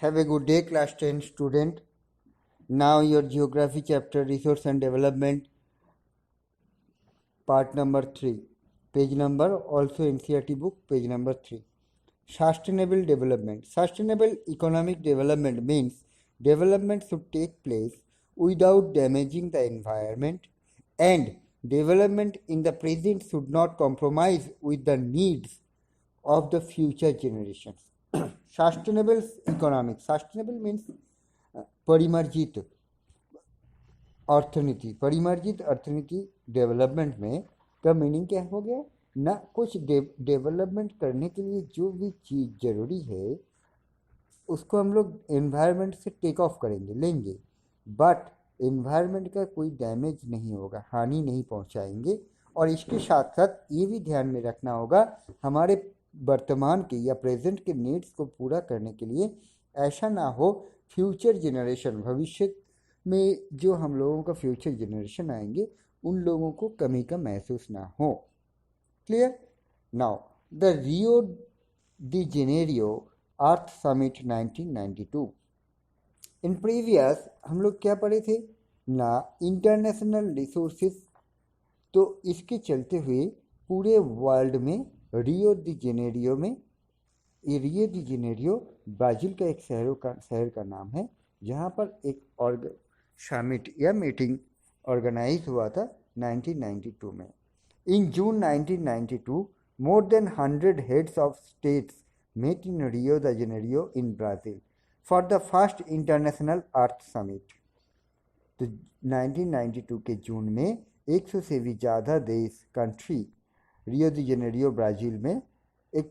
Have a good day, class 10 student. Now your geography chapter, resource and development, part number 3. Page number, also NCERT book, page number 3. Sustainable development. Sustainable economic development means development should take place without damaging the environment, and development in the present should not compromise with the needs of the future generations. Sustainable economics. Sustainable means परिमार्जित अर्थनीति. परिमार्जित अर्थनीति development में का meaning क्या हो गया ना, कुछ development करने के लिए जो भी चीज़ जरूरी है उसको हम लोग एनवायरनमेंट से टेक ऑफ करेंगे, लेंगे, बट एनवायरनमेंट का कोई डैमेज नहीं होगा, हानि नहीं पहुंचाएंगे. और इसके साथ साथ ये भी ध्यान में रखना होगा हमारे वर्तमान के या प्रेजेंट के नीड्स को पूरा करने के लिए ऐसा ना हो फ्यूचर जनरेशन, भविष्य में जो हम लोगों का फ्यूचर जनरेशन आएंगे उन लोगों को कमी का महसूस ना हो. Clear. Now the Rio de Janeiro earth summit 1992. In previous हम लोग क्या पढ़े थे ना, इंटरनेशनल रिसोर्सेस. तो इसके चलते हुए पूरे वर्ल्ड में रियो डी जेनेरियो में, ये रियो डी जेनेरियो ब्राज़ील का एक शहर का नाम है जहाँ पर एक समिट या मीटिंग ऑर्गेनाइज हुआ था 1992 में. इन जून 1992 more than 100 heads of states met in Rio de Janeiro in Brazil for the first international Earth Summit. तो 1992 के जून में 100 से भी ज़्यादा देश, country, Rio de Janeiro Brazil में एक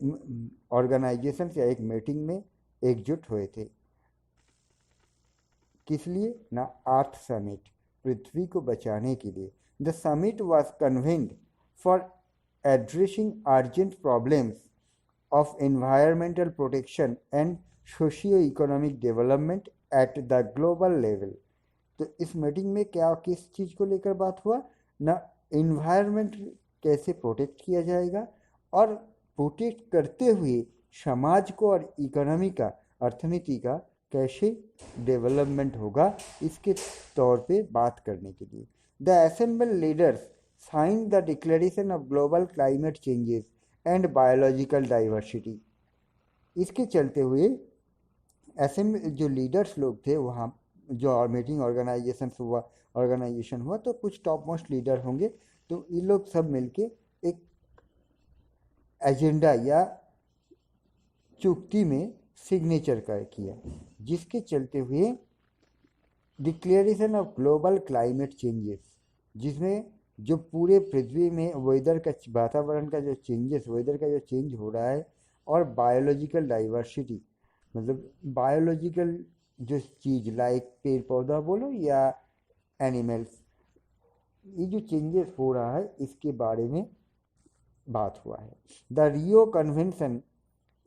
ऑर्गेनाइजेशन या एक मीटिंग में एकजुट हुए थे. किस लिए ना, अर्थ समिट, पृथ्वी को बचाने के लिए. The summit was convened for addressing urgent problems of environmental protection and socio-economic development at the global level. तो इस मीटिंग में क्या किस चीज़ को लेकर बात हुआ ना, इन्वायरमेंट कैसे प्रोटेक्ट किया जाएगा और प्रोटेक्ट करते हुए समाज को और इकोनॉमी का, अर्थनीति का कैसे डेवलपमेंट होगा, इसके तौर पे बात करने के लिए. The assemble leaders signed the Declaration of Global Climate Changes and Biological Diversity. इसके चलते हुए ऐसे जो लीडर्स लोग थे वहाँ, जो मीटिंग ऑर्गेनाइजेशन हुआ तो कुछ टॉप मोस्ट लीडर होंगे, तो ये लोग सब मिलके एक एजेंडा या चुक्ति में सिग्नेचर किया, जिसके चलते हुए declaration of global climate changes, जिसमें जो पूरे पृथ्वी में वेदर का, वातावरण का जो चेंजेस, वेदर का जो चेंज हो रहा है, और बायोलॉजिकल डाइवर्सिटी, मतलब बायोलॉजिकल जो चीज़ लाइक पेड़ पौधा बोलो या एनिमल्स, ये जो चेंजेस हो रहा है इसके बारे में बात हुआ है. The Rio convention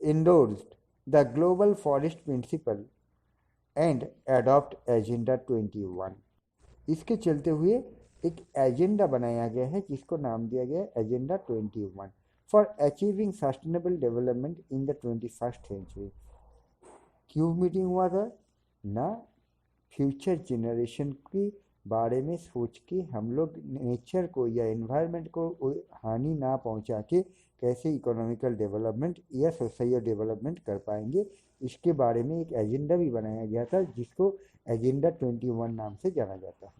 endorsed the global forest principle and adopt agenda 21. इसके चलते हुए एक एजेंडा बनाया गया है जिसको नाम दिया गया है agenda 21 for achieving sustainable development in the 21st century. क्यों मीटिंग हुआ था ना, फ्यूचर जनरेशन के बारे में सोच के हम लोग नेचर को या एनवायरनमेंट को हानि ना पहुंचा के कैसे इकोनॉमिकल डेवलपमेंट या सोशल डेवलपमेंट कर पाएंगे, इसके बारे में एक एजेंडा भी बनाया गया था जिसको एजेंडा 21 नाम से जाना जाता है.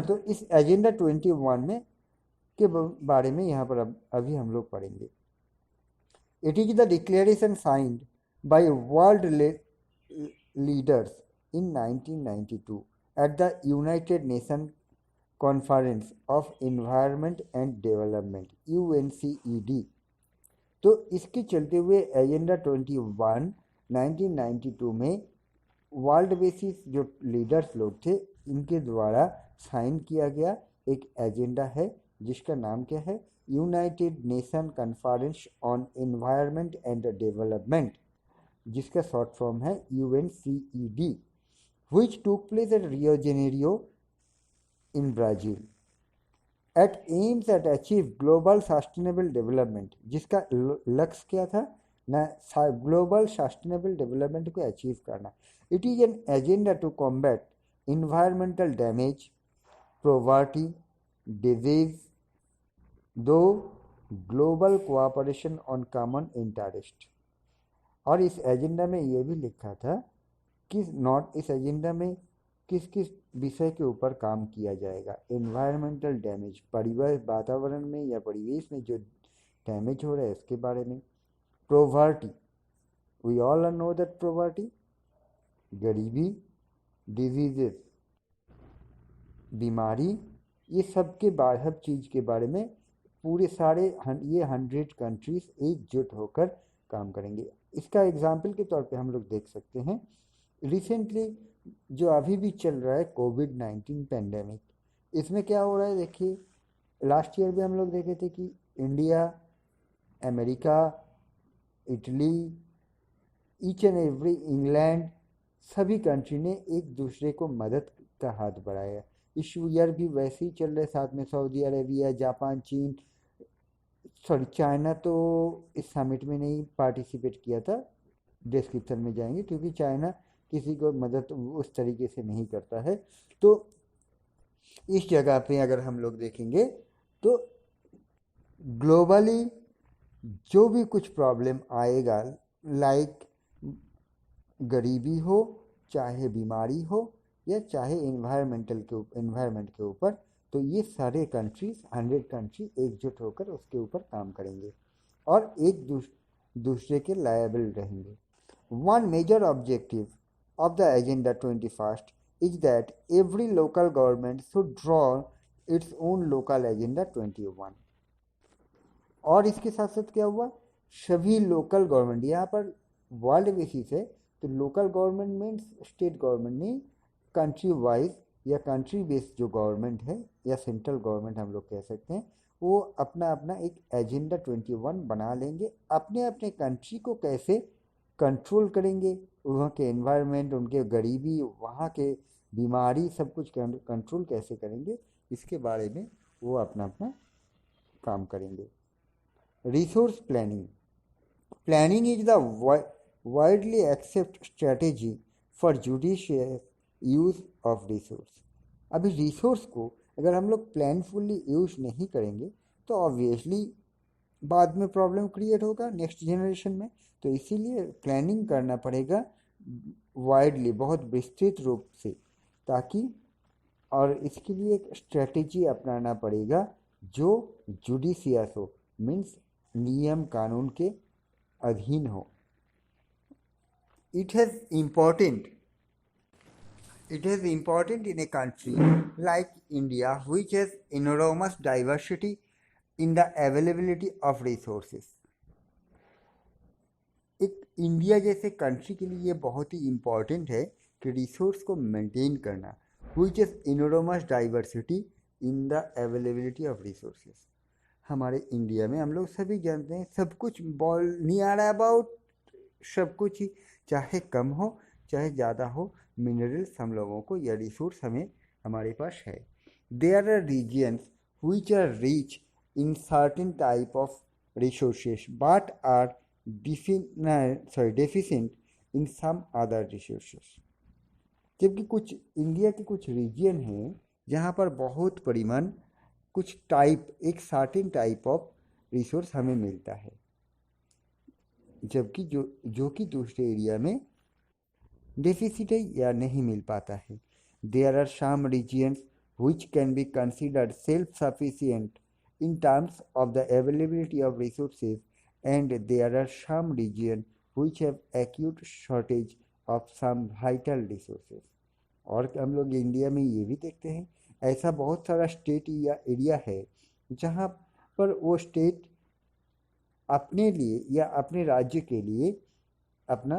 तो इस एजेंडा 21 में के बारे में यहाँ पर अभी हम लोग पढ़ेंगे. It is the declaration signed by world leaders in 1992 at the United nation conference of environment and development, UNCED. तो इसके चलते हुए एजेंडा 21 1992 में वर्ल्ड बेसिस जो लीडर्स लोग थे इनके द्वारा साइन किया गया एक एजेंडा है जिसका नाम क्या है, United nation conference on environment and development, जिसका शॉर्ट फॉर्म है UNCED, which took place at Rio de Janeiro in Brazil. At aims at achieve global sustainable development, जिसका लक्ष्य क्या था ना ग्लोबल सस्टेनेबल डेवलपमेंट को अचीव करना। It is an agenda to combat environmental damage, poverty, disease, through global cooperation on common interest. और इस agenda में ये भी लिखा था कि नॉट इस एजेंडा में किस किस विषय के ऊपर काम किया जाएगा। एनवायरमेंटल डैमेज, परिवेश वातावरण में या परिवेश में जो डैमेज हो रहा है इसके बारे में। Poverty, we all know that poverty, गरीबी, डिजीजेस, बीमारी, ये सब के हर चीज़ के बारे में पूरे सारे ये 100 कंट्रीज एकजुट होकर काम करेंगे। इसका एग्जाम्पल के तौर पे हम लोग देख सकते हैं रिसेंटली जो अभी भी चल रहा है कोविड-19 पेंडेमिक। इसमें क्या हो रहा है देखिए, लास्ट ईयर भी हम लोग देखे थे कि India, America, Italy, each and every England, सभी कंट्री ने एक दूसरे को मदद का हाथ बढ़ाया। इस ईयर भी वैसे ही चल रहे, साथ में सऊदी अरेबिया, जापान, चीन, सॉरी चाइना तो इस समिट में नहीं पार्टिसिपेट किया था, डिस्क्रिप्शन में जाएंगे, क्योंकि चाइना किसी को मदद उस तरीके से नहीं करता है। तो इस जगह पे अगर हम लोग देखेंगे तो ग्लोबली जो भी कुछ प्रॉब्लम आएगा, लाइक गरीबी हो, चाहे बीमारी हो, या चाहे एनवायरमेंट के ऊपर, तो ये सारे कंट्रीज 100 कंट्री एकजुट होकर उसके ऊपर काम करेंगे और एक दूसरे के लायबल रहेंगे। One major objective of the Agenda 21st is that every local government should draw its own local Agenda 21। और इसके साथ साथ क्या हुआ, सभी लोकल गवर्नमेंट, यहाँ पर वर्ल्ड बेसिस है तो local government means state government नहीं, कंट्री वाइज या कंट्री बेस्ड जो गवर्नमेंट है या सेंट्रल गवर्नमेंट हम लोग कह सकते हैं, वो अपना अपना एक एजेंडा 21 बना लेंगे। अपने अपने कंट्री को कैसे कंट्रोल करेंगे, वहाँ के एनवायरनमेंट, उनके गरीबी, वहाँ के बीमारी, सब कुछ कंट्रोल कैसे करेंगे, इसके बारे में वो अपना अपना काम करेंगे। Resource planning, planning is the widely accept strategy for judicial use of resource. अभी रिसोर्स को अगर हम लोग प्लानफुली यूज नहीं करेंगे तो ऑब्वियसली बाद में प्रॉब्लम क्रिएट होगा नेक्स्ट जनरेशन में। तो इसीलिए प्लानिंग करना पड़ेगा वाइडली, बहुत विस्तृत रूप से, ताकि, और इसके लिए एक स्ट्रेटेजी अपनाना पड़ेगा जो जुडिशियस हो, मीन्स नियम कानून के अधीन हो। It has important in a country like India which has enormous diversity in the availability of resources। एक इंडिया जैसे कंट्री के लिए ये बहुत ही इम्पॉर्टेंट है कि रिसोर्स को मेंटेन करना, which is enormous diversity in the availability of resources. हमारे इंडिया में हम लोग सभी जानते हैं सब कुछ बॉल नहीं आ रहा अबाउट, सब कुछ ही चाहे कम हो चाहे ज़्यादा हो, मिनरल्स हम लोगों को या रिसोर्स हमारे पास है। There are regions which are rich in certain type of resources but are deficient in some other resources। जबकि कुछ इंडिया के कुछ रीजन हैं जहाँ पर बहुत परिमाण, कुछ टाइप, एक सर्टेन टाइप ऑफ रिसोर्स हमें मिलता है, जबकि जो कि दूसरे एरिया में डेफिसिट है या नहीं मिल पाता है। There are some regions which can be considered self-sufficient in terms of the availability of resources, and there are some regions which have acute shortage of some vital resources। और हम लोग इंडिया में ये भी देखते हैं ऐसा बहुत सारा स्टेट या एरिया है जहाँ पर वो स्टेट अपने लिए या अपने राज्य के लिए अपना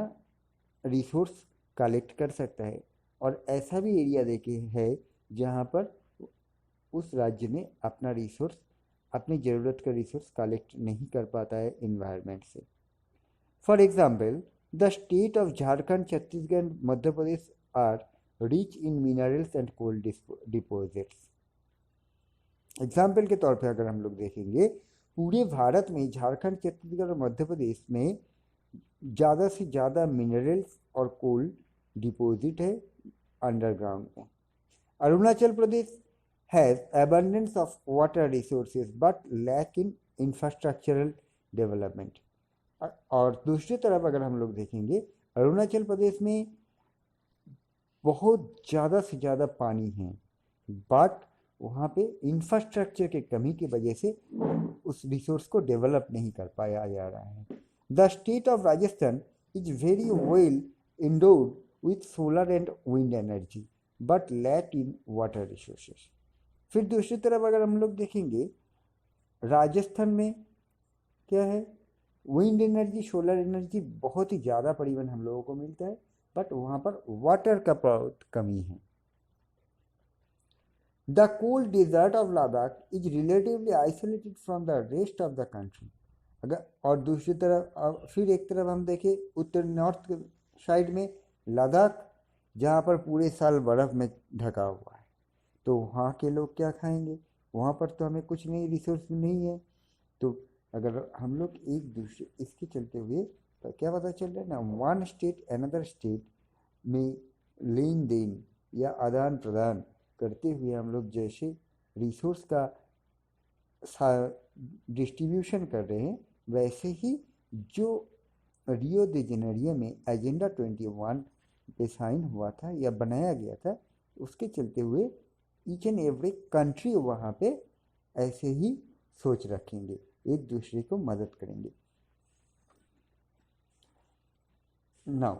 रिसोर्स कलेक्ट कर सकता है, और ऐसा भी एरिया देखे है जहाँ पर उस राज्य में अपना रिसोर्स, अपनी ज़रूरत का रिसोर्स कलेक्ट नहीं कर पाता है इन्वायरमेंट से। For example, the state of Jharkhand, Chhattisgarh, Madhya Pradesh are rich in minerals and coal deposits. Example के तौर पे अगर हम लोग देखेंगे, पूरे भारत में झारखंड, छत्तीसगढ़ और मध्य प्रदेश में ज़्यादा से ज़्यादा मिनरल्स और कोल डिपॉजिट है अंडरग्राउंड में। Arunachal Pradesh has abundance of water resources but lack in infrastructural development। और दूसरी तरफ अगर हम लोग देखेंगे, अरुणाचल प्रदेश में बहुत ज़्यादा से ज़्यादा पानी है, बट वहाँ पे इंफ्रास्ट्रक्चर के कमी की वजह से उस रिसोर्स को डेवलप नहीं कर पाया जा रहा है। The state of Rajasthan is very well endowed with solar and wind energy but lack in water resources। फिर दूसरी तरफ अगर हम लोग देखेंगे, राजस्थान में क्या है, विंड एनर्जी, सोलर एनर्जी बहुत ही ज़्यादा परिमाण हम लोगों को मिलता है, बट वहाँ पर वाटर का बहुत कमी है। The cold desert of Ladakh is relatively isolated from the rest of the country. अगर और दूसरी तरफ फिर एक तरफ हम देखें उत्तर नॉर्थ साइड में लद्दाख, जहाँ पर पूरे साल बर्फ़ में ढका हुआ है, तो वहाँ के लोग क्या खाएंगे? वहाँ पर तो हमें कुछ नहीं, रिसोर्स नहीं है। तो अगर हम लोग एक दूसरे इसके चलते हुए तो क्या पता चल रहा है ना, वन स्टेट अनदर स्टेट में लेन देन या आदान प्रदान करते हुए हम लोग जैसे रिसोर्स का डिस्ट्रीब्यूशन कर रहे हैं, वैसे ही जो रियो दे जेनेरियो में एजेंडा 21 पे साइन हुआ था या बनाया गया था, उसके चलते हुए ईच एंड एवरी कंट्री वहाँ पे ऐसे ही सोच रखेंगे, एक दूसरे को मदद करेंगे। Now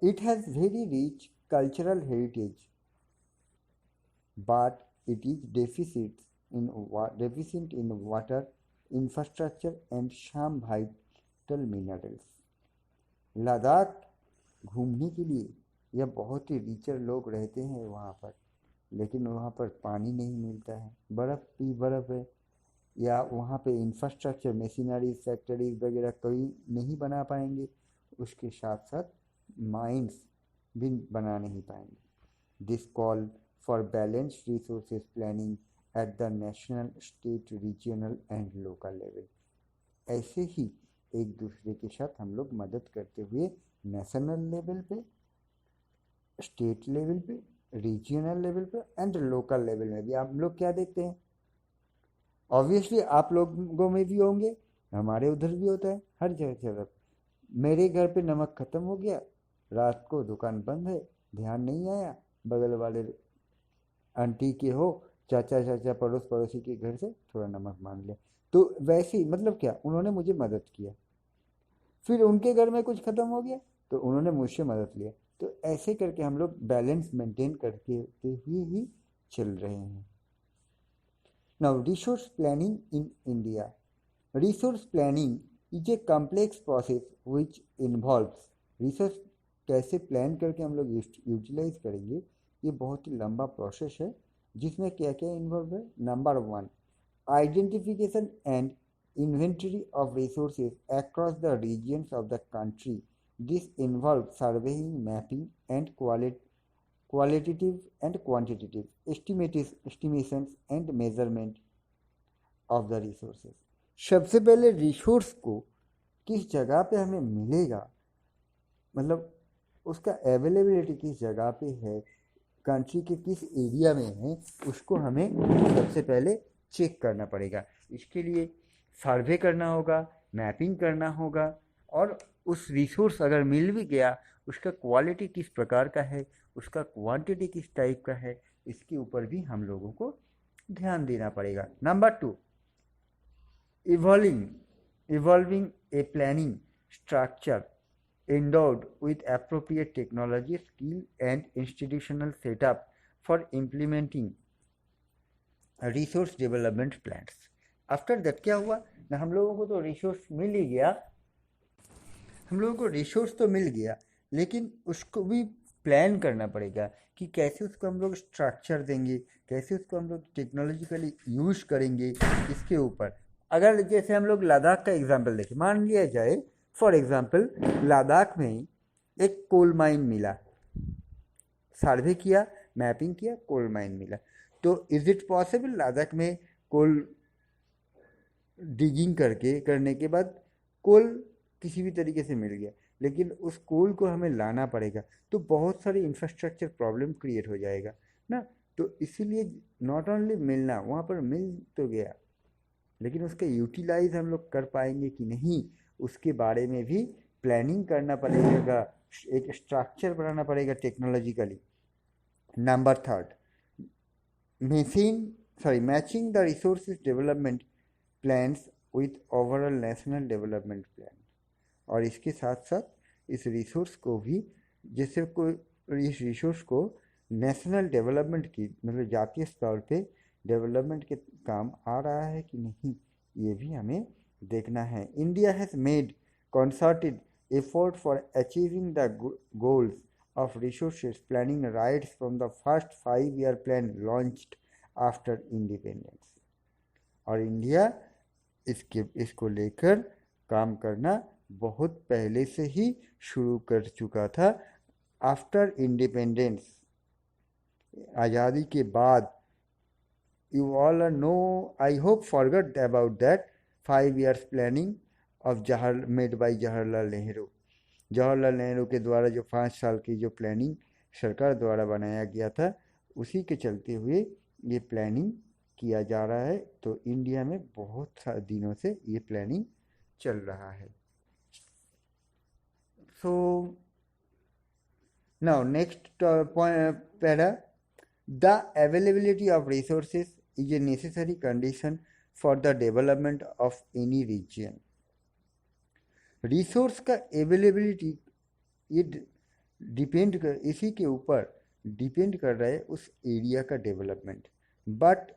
it has very rich cultural heritage but it is deficient in water, infrastructure and some vital minerals। Ladakh घूमने के लिए या बहुत ही रिचर लोग रहते हैं वहाँ पर, लेकिन वहाँ पर पानी नहीं मिलता है, बर्फ़ भी बर्फ़ है, या वहाँ पे इंफ्रास्ट्रक्चर, मशीनरीज, फैक्ट्रीज वगैरह कोई नहीं बना पाएंगे, उसके साथ साथ माइंस भी बना नहीं पाएंगे। This call for balanced resources planning at the national, state, regional and local level। ऐसे ही एक दूसरे के साथ हम लोग मदद करते हुए नेशनल लेवल पे, स्टेट लेवल पे, रीजनल लेवल पे एंड लोकल लेवल में भी हम लोग क्या देखते हैं, ऑब्वियसली आप लोगों में भी होंगे, हमारे उधर भी होता है, हर जगह। मेरे घर पे नमक ख़त्म हो गया, रात को दुकान बंद है, ध्यान नहीं आया, बगल वाले आंटी के हो, चाचा पड़ोसी के घर से थोड़ा नमक मांग लिया, तो वैसे ही मतलब क्या, उन्होंने मुझे मदद किया। फिर उनके घर में कुछ ख़त्म हो गया तो उन्होंने मुझसे मदद लिया। तो ऐसे करके हम लोग बैलेंस मेंटेन करके हुए ही चल रहे हैं। Now resource planning in India. Resource planning is a complex process which involves, resource कैसे प्लान करके हम लोग यूटिलाइज करेंगे, ये बहुत ही लंबा प्रोसेस है, जिसमें क्या क्या इन्वॉल्व है। Number 1, identification and inventory of resources across the regions of the country. This involve surveying, mapping and qualitative and quantitative estimations and measurement of the resources. सबसे पहले रिसोर्स को किस जगह पे हमें मिलेगा, मतलब उसका अवेलेबिलिटी किस जगह पे है, कंट्री के किस एरिया में है, उसको हमें सबसे पहले चेक करना पड़ेगा। इसके लिए सर्वे करना होगा, मैपिंग करना होगा, और उस रिसोर्स अगर मिल भी गया, उसका क्वालिटी किस प्रकार का है, उसका क्वांटिटी किस टाइप का है, इसके ऊपर भी हम लोगों को ध्यान देना पड़ेगा। Number 2, evolving a planning structure endowed with appropriate technology, skill and institutional setup for implementing resource development plans। After that क्या हुआ ना, हम लोगों को तो रिसोर्स मिल ही गया, हम लोगों को रिसोर्स तो मिल गया, लेकिन उसको भी प्लान करना पड़ेगा कि कैसे उसको हम लोग स्ट्रक्चर देंगे, कैसे उसको हम लोग टेक्नोलॉजिकली यूज़ करेंगे, इसके ऊपर। अगर जैसे हम लोग लद्दाख का एग्जांपल देखें, मान लिया जाए फॉर एग्जांपल लद्दाख में एक कोल माइन मिला, सर्वे किया, मैपिंग किया, कोल माइन मिला, तो इज़ इट पॉसिबल लद्दाख में कोल डिगिंग करने के बाद कोल किसी भी तरीके से मिल गया, लेकिन उस कोल को हमें लाना पड़ेगा, तो बहुत सारी इंफ्रास्ट्रक्चर प्रॉब्लम क्रिएट हो जाएगा ना। तो इसीलिए नॉट ओनली मिलना, वहाँ पर मिल तो गया, लेकिन उसका यूटिलाइज हम लोग कर पाएंगे कि नहीं, उसके बारे में भी प्लानिंग करना पड़ेगा, एक स्ट्रक्चर बनाना पड़ेगा technologically. Number third, machine matching the resources development plans with overall national development plan. और इसके साथ साथ इस रिसोर्स को भी, जैसे कोई इस रिसोर्स को नेशनल डेवलपमेंट की मतलब जातीय स्तर पे डेवलपमेंट के काम आ रहा है कि नहीं, ये भी हमें देखना है। India has made concerted effort for achieving the goals of resources planning rights from the first 5-year plan launched after independence। और इंडिया इसको लेकर काम करना बहुत पहले से ही शुरू कर चुका था। आफ्टर इंडिपेंडेंस, आज़ादी के बाद, you all know, I hope forgot about that 5 years planning of made by Jawaharlal Nehru. Jawaharlal Nehru के द्वारा जो 5 साल की जो प्लानिंग सरकार द्वारा बनाया गया था, उसी के चलते हुए ये प्लानिंग किया जा रहा है। तो इंडिया में बहुत सारे दिनों से ये प्लानिंग चल रहा है। So now next para, the availability of resources is a necessary condition for the development of any region। Resource का अवेलेबिलिटी ये इसी के ऊपर डिपेंड कर रहा है उस एरिया का development. But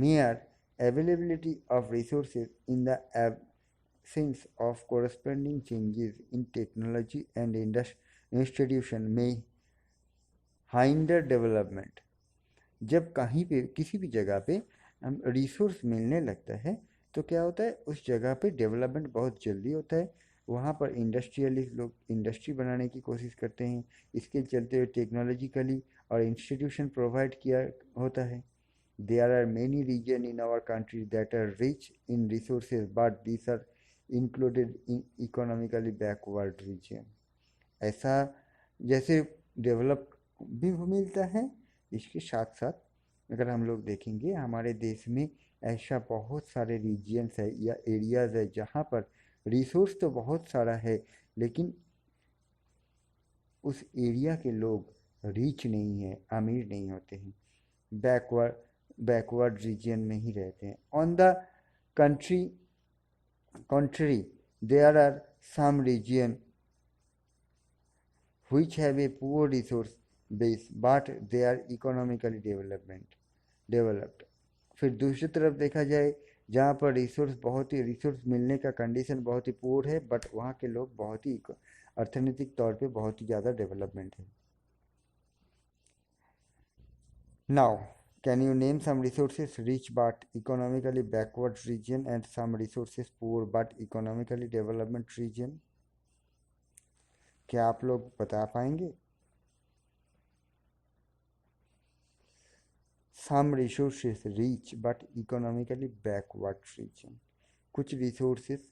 mere availability of resources in the absence of corresponding changes in technology and institution may hinder development. जब कहीं पे किसी भी जगह पे हम रिसोर्स मिलने लगता है तो क्या होता है, उस जगह पे डेवलपमेंट बहुत जल्दी होता है। वहाँ पर इंडस्ट्रियलिस्ट लोग इंडस्ट्री बनाने की कोशिश करते हैं, इसके चलते हुए टेक्नोलॉजिकली और इंस्टीट्यूशन प्रोवाइड किया होता है। There are many region in our country that are rich in resources but this are included in economically backward region. ऐसा जैसे डेवलप भी मिलता है, इसके साथ साथ अगर हम लोग देखेंगे हमारे देश में ऐसा बहुत सारे रीजियंस है या एरियाज़ है जहाँ पर रिसोर्स तो बहुत सारा है, लेकिन उस एरिया के लोग रिच नहीं हैं, अमीर नहीं होते हैं, बैकवर्ड रीजन में ही रहते हैं। On the contrary, there are some region which have a poor resource base but they are economically developed। फिर दूसरी तरफ देखा जाए जहाँ पर रिसोर्स मिलने का कंडीशन बहुत ही पुअर है, बट वहाँ के लोग बहुत ही अर्थनैतिक तौर पे बहुत ही ज़्यादा डेवलपमेंट है। Now can you name some resources rich but economically backward region and some resources poor but economically development region? क्या आप लोग बता पाएंगे? Some resources rich but economically backward region, कुछ रिसोर्सेज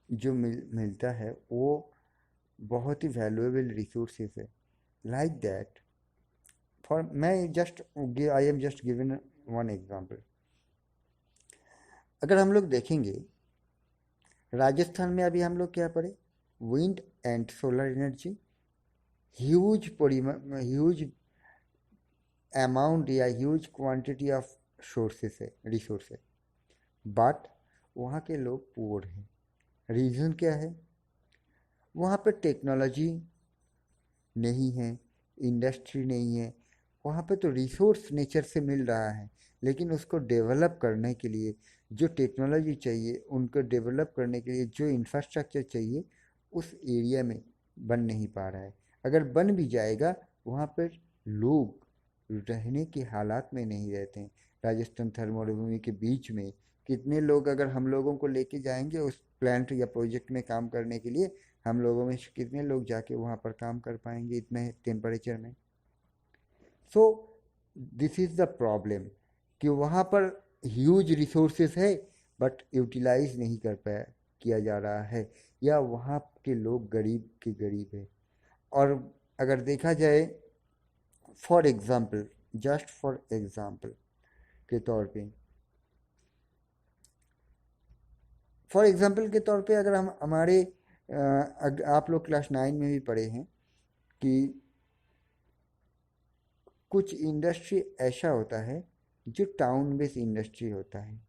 जो मिलता है वो बहुत ही वैल्यूएबल रिसोर्सेज है। Like that for I am just given one example. अगर हम लोग देखेंगे राजस्थान में अभी हम लोग क्या पढ़े, wind and solar energy huge amount या ह्यूज क्वांटिटी ऑफ सोर्सेस है, रिसोर्स है, बट वहाँ के लोग पुअर हैं। रीज़न क्या है? वहाँ पे टेक्नोलॉजी नहीं है, इंडस्ट्री नहीं है, वहाँ पे तो रिसोर्स नेचर से मिल रहा है, लेकिन उसको डेवलप करने के लिए जो टेक्नोलॉजी चाहिए, उनको डेवलप करने के लिए जो इंफ्रास्ट्रक्चर चाहिए, उस एरिया में बन नहीं पा रहा है। अगर बन भी जाएगा वहाँ पर लोग रहने के हालात में नहीं रहते हैं। राजस्थान थर्मोभूमि के बीच में कितने लोग अगर हम लोगों को लेके जाएंगे उस प्लांट या प्रोजेक्ट में काम करने के लिए, हम लोगों में कितने लोग जाके वहाँ पर काम कर पाएंगे इतने टेम्परेचर में? So this is the problem कि वहाँ पर ह्यूज रिसोर्सेस है बट यूटिलाइज नहीं कर पाया किया जा रहा है। या वहाँ के लोग गरीब के गरीब है। और अगर देखा जाए for example, just for example के तौर पे, फॉर एग्ज़ाम्पल के तौर पे अगर हम हमारे आप लोग क्लास 9 में भी पढ़े हैं कि कुछ इंडस्ट्री ऐसा होता है जो टाउन बेस्ड इंडस्ट्री होता है,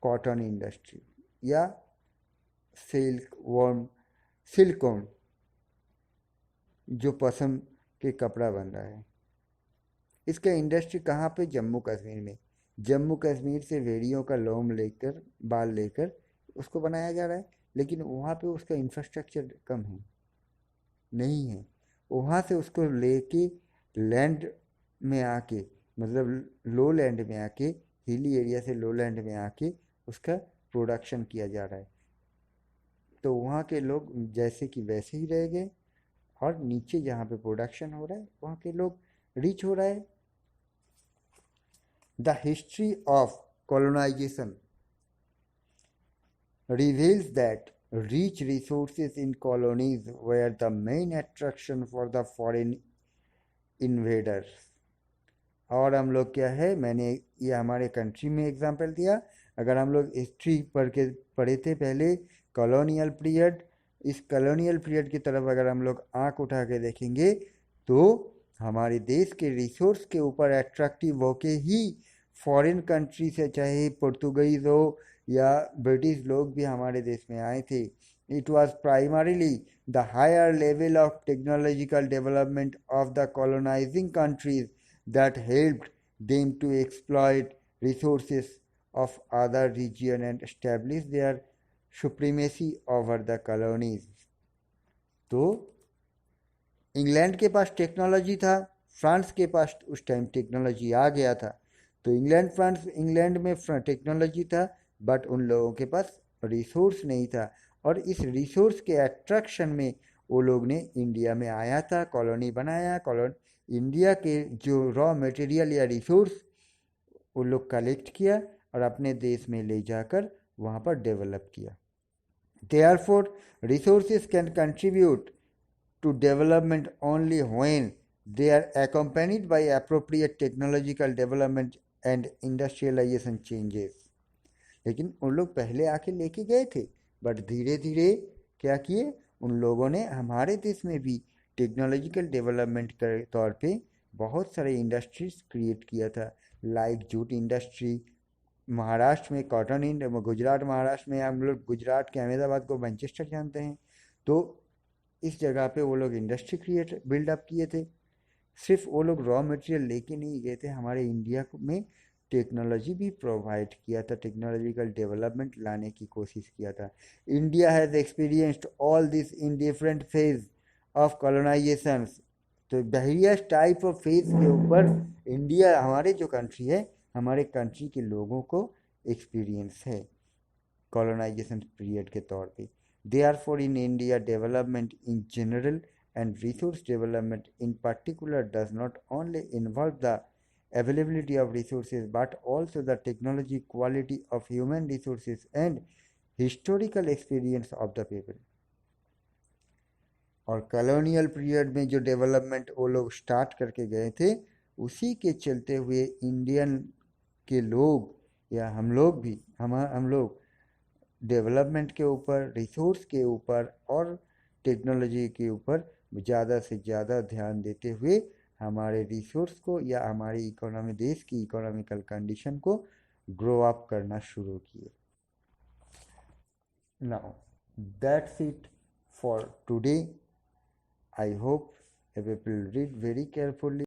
कॉटन इंडस्ट्री या सिल्क वॉर्म, सिल्कॉन, जो पशम के कपड़ा बन रहा है। इसका इंडस्ट्री कहाँ पे? जम्मू कश्मीर में। जम्मू कश्मीर से भेड़ियों का लोम लेकर, बाल लेकर उसको बनाया जा रहा है, लेकिन वहाँ पे उसका इंफ्रास्ट्रक्चर कम है, नहीं है। वहाँ से उसको लेके लैंड में आके, मतलब लो लैंड में आके, हिली एरिया से लो लैंड में आके उसका प्रोडक्शन किया जा रहा है। तो वहाँ के लोग जैसे कि वैसे ही रह गए, और नीचे जहाँ पे प्रोडक्शन हो रहा है वहाँ के लोग रिच हो रहा है। The history of colonization reveals that rich resources in colonies were the main attraction for the foreign invaders। और हम लोग क्या है, मैंने ये हमारे कंट्री में एग्जांपल दिया। अगर हम लोग हिस्ट्री पढ़े थे पहले, कॉलोनियल पीरियड, इस कॉलोनियल पीरियड की तरफ अगर हम लोग आंख उठा के देखेंगे तो हमारे देश के रिसोर्स के ऊपर अट्रैक्टिव होके ही फॉरेन कंट्री से, चाहे पुर्तगालीज हो या ब्रिटिश लोग भी हमारे देश में आए थे। It was primarily the higher level of technological development of the colonising countries that helped them to exploit resources of other region and establish their supremacy over the colonies। तो इंग्लैंड के पास technology था, France के पास उस time technology आ गया था। तो England में technology था, बट उन लोगों के पास रिसोर्स नहीं था, और इस रिसोर्स के अट्रैक्शन में वो लोग ने इंडिया में आया था, कॉलोनी बनाया। इंडिया के जो रॉ मटेरियल या रिसोर्स वो लोग कलेक्ट किया और अपने देश में ले जाकर वहाँ पर डेवलप किया। Therefore, resources can contribute to development only when they are accompanied by appropriate technological development and industrialization changes। लेकिन उन लोग पहले आके लेके गए थे, बट धीरे धीरे क्या किए, उन लोगों ने हमारे देश में भी टेक्नोलॉजिकल डेवलपमेंट के तौर पे बहुत सारे इंडस्ट्रीज क्रिएट किया था। लाइक जूट इंडस्ट्री, महाराष्ट्र में कॉटन गुजरात, महाराष्ट्र में हम लोग गुजरात के अहमदाबाद को मैनचेस्टर जानते हैं। तो इस जगह पे वो लोग इंडस्ट्री बिल्डअप किए थे। सिर्फ वो लोग रॉ मटेरियल लेके नहीं गए थे, हमारे इंडिया में टेक्नोलॉजी भी प्रोवाइड किया था, टेक्नोलॉजिकल डेवलपमेंट लाने की कोशिश किया था। India has experienced all this in different phase of colonisation. तो वेरियस टाइप ऑफ फेज के ऊपर इंडिया, हमारे जो कंट्री है, हमारे कंट्री के लोगों को एक्सपीरियंस है कॉलोनाइजेशन पीरियड के तौर पे। Therefore, in India, development in general and resource development in particular does not only involve the availability of resources but also the technology, quality of human resources and historical experience of the people। और colonial period में जो development वो लोग start करके गए थे, उसी के चलते हुए इंडियन के लोग या हम लोग भी, हम लोग डेवलपमेंट के ऊपर, रिसोर्स के ऊपर और टेक्नोलॉजी के ऊपर ज़्यादा से ज़्यादा ध्यान देते हुए हमारे रिसोर्स को या हमारी इकोनॉमी, देश की इकोनॉमिकल कंडीशन को ग्रो अप करना शुरू किए। Now that's it for today. I hope you will read very carefully